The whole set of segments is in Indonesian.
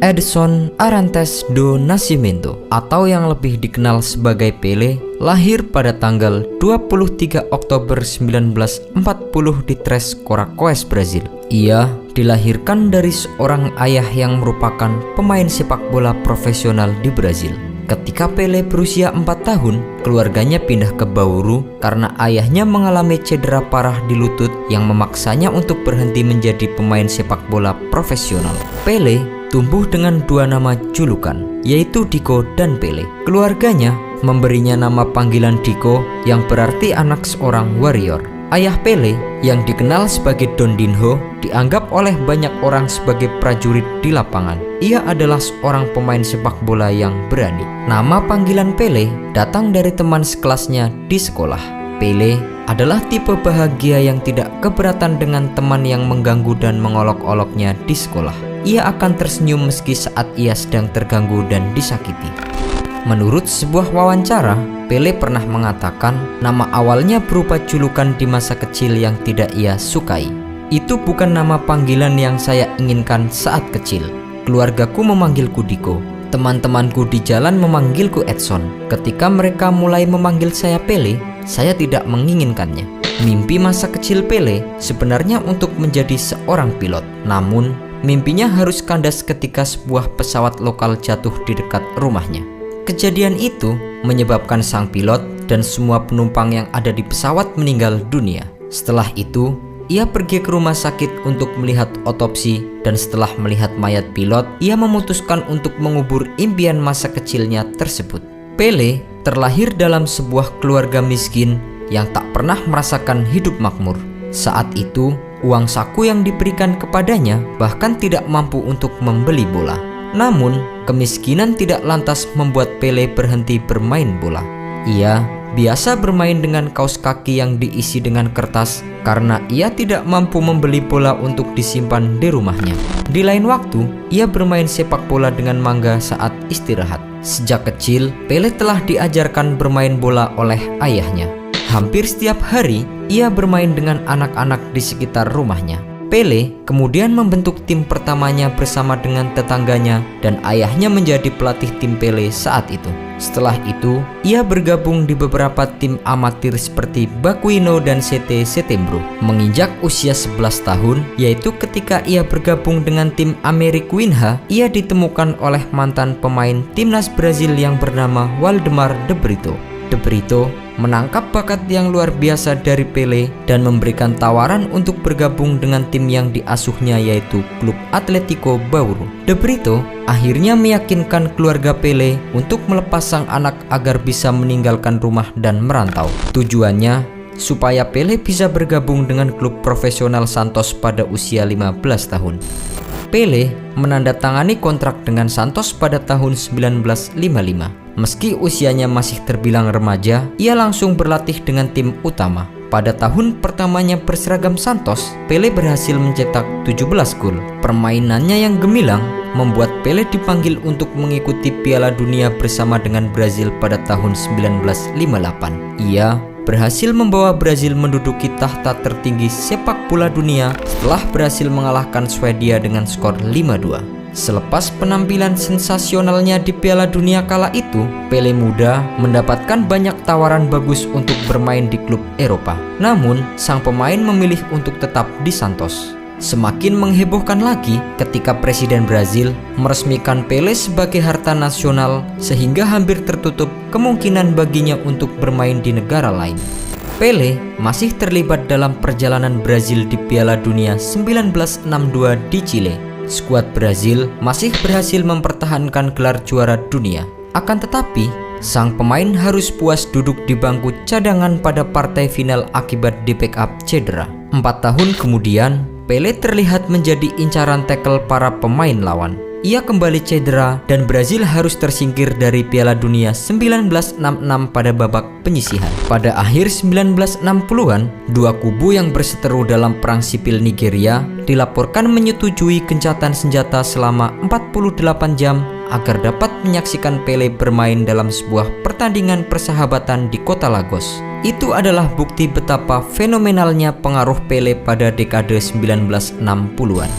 Edson Arantes do Nascimento atau yang lebih dikenal sebagai Pelé lahir pada tanggal 23 Oktober 1940 di Três Coracoes, Brazil. Ia dilahirkan dari seorang ayah yang merupakan pemain sepak bola profesional di Brazil. Ketika Pelé berusia 4 tahun, keluarganya pindah ke Bauru karena ayahnya mengalami cedera parah di lutut yang memaksanya untuk berhenti menjadi pemain sepak bola profesional. Pelé tumbuh dengan dua nama julukan, yaitu Diko dan Pelé. Keluarganya memberinya nama panggilan Diko yang berarti anak seorang warrior. Ayah Pelé yang dikenal sebagai Don Dinho dianggap oleh banyak orang sebagai prajurit di lapangan. Ia adalah seorang pemain sepak bola yang berani. Nama panggilan Pelé datang dari teman sekelasnya di sekolah. Pelé adalah tipe bahagia yang tidak keberatan dengan teman yang mengganggu dan mengolok-oloknya di sekolah. Ia akan tersenyum meski saat ia sedang terganggu dan disakiti. Menurut sebuah wawancara, Pelé pernah mengatakan nama awalnya berupa julukan di masa kecil yang tidak ia sukai. Itu bukan nama panggilan yang saya inginkan saat kecil. Keluargaku memanggilku Diko. Teman-temanku di jalan memanggilku Edson. Ketika mereka mulai memanggil saya Pelé, saya tidak menginginkannya. Mimpi masa kecil Pelé sebenarnya untuk menjadi seorang pilot. Namun, mimpinya harus kandas ketika sebuah pesawat lokal jatuh di dekat rumahnya. Kejadian itu menyebabkan sang pilot dan semua penumpang yang ada di pesawat meninggal dunia. Setelah itu, ia pergi ke rumah sakit untuk melihat otopsi, dan setelah melihat mayat pilot, ia memutuskan untuk mengubur impian masa kecilnya tersebut. Pelé terlahir dalam sebuah keluarga miskin yang tak pernah merasakan hidup makmur. Saat itu, uang saku yang diberikan kepadanya bahkan tidak mampu untuk membeli bola. Namun, kemiskinan tidak lantas membuat Pelé berhenti bermain bola. Ia biasa bermain dengan kaos kaki yang diisi dengan kertas karena ia tidak mampu membeli bola untuk disimpan di rumahnya. Di lain waktu, ia bermain sepak bola dengan mangga saat istirahat. Sejak kecil, Pelé telah diajarkan bermain bola oleh ayahnya. Hampir setiap hari, ia bermain dengan anak-anak di sekitar rumahnya. Pelé kemudian membentuk tim pertamanya bersama dengan tetangganya dan ayahnya menjadi pelatih tim Pelé saat itu. Setelah itu, ia bergabung di beberapa tim amatir seperti Bakuino dan CT Setembro. Menginjak usia 11 tahun, yaitu ketika ia bergabung dengan tim Ameriquinha, ia ditemukan oleh mantan pemain timnas Brazil yang bernama Waldemar de Brito. De Brito menangkap bakat yang luar biasa dari Pelé dan memberikan tawaran untuk bergabung dengan tim yang diasuhnya, yaitu klub Atletico Bauru. De Brito akhirnya meyakinkan keluarga Pelé untuk melepas sang anak agar bisa meninggalkan rumah dan merantau. Tujuannya supaya Pelé bisa bergabung dengan klub profesional Santos pada usia 15 tahun. Pelé menandatangani kontrak dengan Santos pada tahun 1955. Meski usianya masih terbilang remaja, ia langsung berlatih dengan tim utama. Pada tahun pertamanya berseragam Santos, Pelé berhasil mencetak 17 gol. Permainannya yang gemilang membuat Pelé dipanggil untuk mengikuti Piala Dunia bersama dengan Brazil pada tahun 1958. Ia berhasil membawa Brazil menduduki tahta tertinggi sepak bola dunia setelah berhasil mengalahkan Swedia dengan skor 5-2. Selepas penampilan sensasionalnya di Piala Dunia kala itu, Pelé muda mendapatkan banyak tawaran bagus untuk bermain di klub Eropa. Namun, sang pemain memilih untuk tetap di Santos. Semakin menghebohkan lagi ketika Presiden Brazil meresmikan Pelé sebagai harta nasional sehingga hampir tertutup kemungkinan baginya untuk bermain di negara lain. Pelé masih terlibat dalam perjalanan Brazil di Piala Dunia 1962 di Chile. Skuad Brazil masih berhasil mempertahankan gelar juara dunia. Akan tetapi, sang pemain harus puas duduk di bangku cadangan pada partai final akibat di-backup cedera. 4 tahun kemudian, Pelé terlihat menjadi incaran tackle para pemain lawan. Ia kembali cedera dan Brazil harus tersingkir dari Piala Dunia 1966 pada babak penyisihan. Pada akhir 1960-an, dua kubu yang berseteru dalam perang sipil Nigeria dilaporkan menyetujui gencatan senjata selama 48 jam agar dapat menyaksikan Pelé bermain dalam sebuah pertandingan persahabatan di kota Lagos. Itu adalah bukti betapa fenomenalnya pengaruh Pelé pada dekade 1960-an.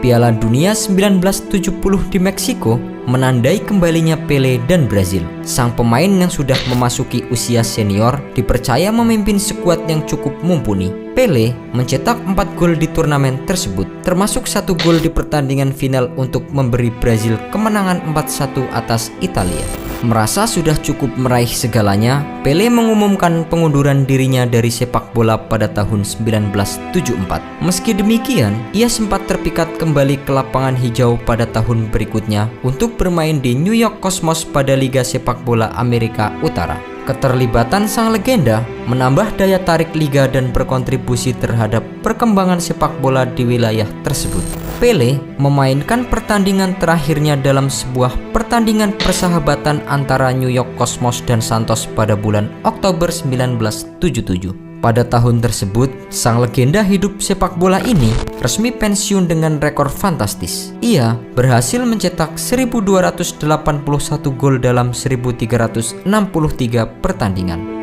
Piala Dunia 1970 di Meksiko menandai kembalinya Pele dan Brazil. Sang pemain yang sudah memasuki usia senior dipercaya memimpin skuad yang cukup mumpuni. Pele mencetak 4 gol di turnamen tersebut, termasuk 1 gol di pertandingan final untuk memberi Brazil kemenangan 4-1 atas Italia. Merasa sudah cukup meraih segalanya, Pele mengumumkan pengunduran dirinya dari sepak bola pada tahun 1974. Meski demikian, ia sempat terpikat kembali ke lapangan hijau pada tahun berikutnya untuk bermain di New York Cosmos pada Liga Sepak Bola Amerika Utara. Keterlibatan sang legenda menambah daya tarik liga dan berkontribusi terhadap perkembangan sepak bola di wilayah tersebut. Pele memainkan pertandingan terakhirnya dalam sebuah pertandingan persahabatan antara New York Cosmos dan Santos pada bulan Oktober 1977. Pada tahun tersebut, sang legenda hidup sepak bola ini resmi pensiun dengan rekor fantastis. Ia berhasil mencetak 1.281 gol dalam 1.363 pertandingan.